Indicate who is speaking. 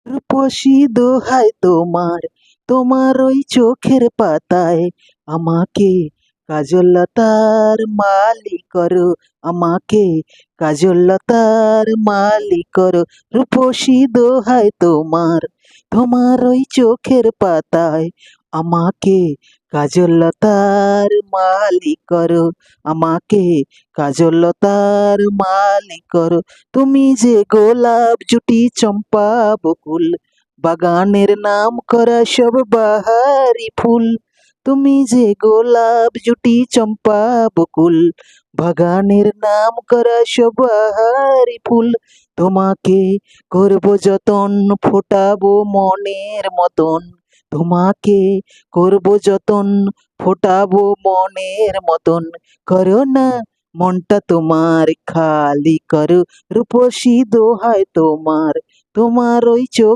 Speaker 1: রূপসী দোহাই তোমার, তোমার ওই চোখের পাতায় আমাকে কাজললতার মালি করো, আমাকে কাজললতার মালি করো। রূপসী দোহাই তোমার, তোমার ওই চোখের পাতায় আমাকে কাজললতার মালি করো, আমাকে কাজললতার মালি করো। তুমি যে গোলাপ জুটি চম্পা বকুল, বাগানের নাম করা সব বাহারি ফুল। তুমি যে গোলাপ জুটি চম্পা বকুল, বাগানের নাম করা সব বাহারি ফুল। তোমাকে করব যতন, ফোটাবো মনের মতন, তোমাকে করব যতন, ফোটাবো মনের মতন। করো না মনটা তোমার খালি করো, রূপসী দোহাই তোমার, তোমার ওই চোখ